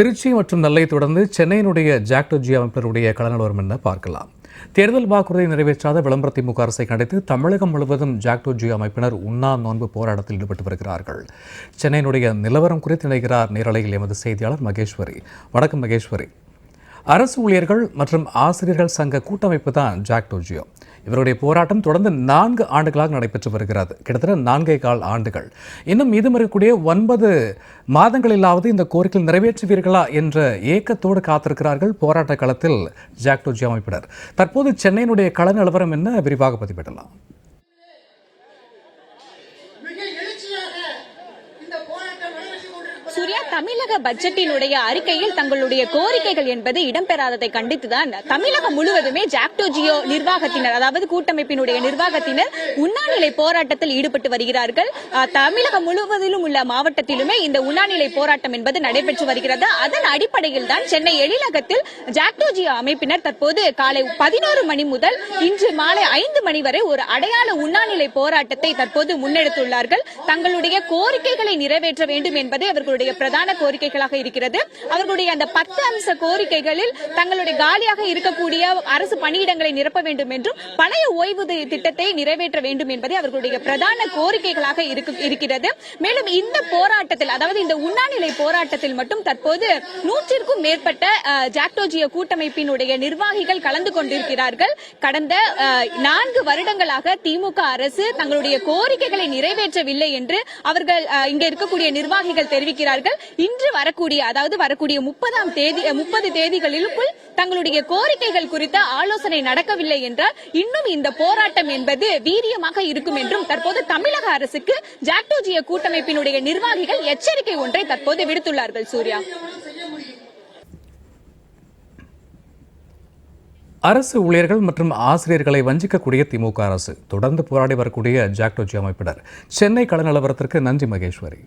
திருச்சி மற்றும் நெல்லை தொடர்ந்து சென்னையினுடைய ஜாக்டோஜி அமைப்பினருடைய களநிலவரம் என்ன பார்க்கலாம். தேர்தல் வாக்குறுதியை நிறைவேற்றாத விளம்பர திமுக அரசை கண்டித்து தமிழகம் முழுவதும் ஜாக்டோஜி அமைப்பினர் உண்ணா நோன்பு போராட்டத்தில் ஈடுபட்டு வருகிறார்கள். சென்னையினுடைய நிலவரம் குறித்து இணைகிறார் நேரலையில் எமது செய்தியாளர் மகேஸ்வரி. வணக்கம் மகேஸ்வரி. அரசு ஊழியர்கள் மற்றும் ஆசிரியர்கள் சங்க கூட்டமைப்பு தான் ஜாக்டோஜியோ. இவருடைய போராட்டம் தொடர்ந்து 4 ஆண்டுகளாக நடைபெற்று வருகிறது. கிட்டத்தட்ட 4.25 ஆண்டுகள். இன்னும் மீதம் இருக்கக்கூடிய 9 மாதங்களிலாவது இந்த கோரிக்கை நிறைவேற்றுவீர்களா என்ற ஏக்கத்தோடு காத்திருக்கிறார்கள் போராட்ட களத்தில் ஜாக்டோஜி அமைப்பினர். தற்போது சென்னையினுடைய கள நிலவரம் என்ன, விரிவாக பதிவிடலாம். சூர்யா, தமிழக பட்ஜெட்டினுடைய அறிக்கையில் தங்களுடைய கோரிக்கைகள் என்பது இடம்பெறாததை கண்டித்துதான் தமிழகம் முழுவதுமே ஜாக்டோஜியோ நிர்வாகத்தினர், அதாவது கூட்டமைப்பினுடைய நிர்வாகத்தினர் உண்ணாநிலை போராட்டத்தில் ஈடுபட்டு வருகிறார்கள். தமிழகம் முழுவதிலும் உள்ள மாவட்டத்திலுமே இந்த உண்ணாநிலை போராட்டம் என்பது நடைபெற்று வருகிறது. அதன் அடிப்படையில் தான் சென்னை எழிலகத்தில் ஜாக்டோஜியோ அமைப்பினர் தற்போது காலை 11 மணி முதல் இன்று மாலை 5 மணி வரை ஒரு அடையாள உண்ணாநிலை போராட்டத்தை தற்போது முன்னெடுத்துள்ளார்கள். தங்களுடைய கோரிக்கைகளை நிறைவேற்ற வேண்டும் என்பது அவர்களுடைய பிரதான கோரிக்கைகளாக இருக்கிறது. அவர்களுடைய அந்த 10 அம்ச கோரிக்கைகளில் தங்களுடைய காலியாக இருக்கக்கூடிய அரசு பணியிடங்களை நிரப்ப வேண்டும் என்றும் பழைய ஓய்வூதிய திட்டத்தை நிறைவேற்ற வேண்டும் என்பதே அவர்களுடைய பிரதான கோரிக்கைகளாக இருக்கிறது. மேலும் இந்த போராட்டத்தில், அதாவது இந்த உண்ணாநிலை போராட்டத்தில் மட்டும் தற்போது 100க்கும் மேற்பட்ட ஜாக்டோஜியோ கூட்டமைப்பினுடைய நிர்வாகிகள் கலந்து கொண்டிருக்கிறார்கள். கடந்த 4 வருடங்களாக திமுக அரசு தங்களுடைய கோரிக்கைகளை நிறைவேற்றவில்லை என்று அவர்கள் இங்க இருக்கக்கூடிய நிர்வாகிகள் தெரிவிக்கிறார்கள். இன்று வரக்கூடிய, அதாவது வரக்கூடிய 30 தேதிகளுக்குள் தங்களுடைய கோரிக்கைகள் குறித்த ஆலோசனை நடக்கவில்லை என்றால் இன்னும் இந்த போராட்டம் என்பது வீரியமாக இருக்கும் என்றும் தற்போது தமிழக அரசுக்கு ஜாக்டோஜியோ கூட்டமைப்பினுடைய நிர்வாகிகள் எச்சரிக்கை ஒன்றை தற்போது விடுத்துள்ளார்கள். சூர்யா, அரசு ஊழியர்கள் மற்றும் ஆசிரியர்களை வஞ்சிக்கக்கூடிய திமுக அரசு தொடர்ந்து போராடி வரக்கூடிய ஜாக்டோஜி அமைப்பினர் சென்னை கள நிலவரத்திற்கு நன்றி மகேஸ்வரி.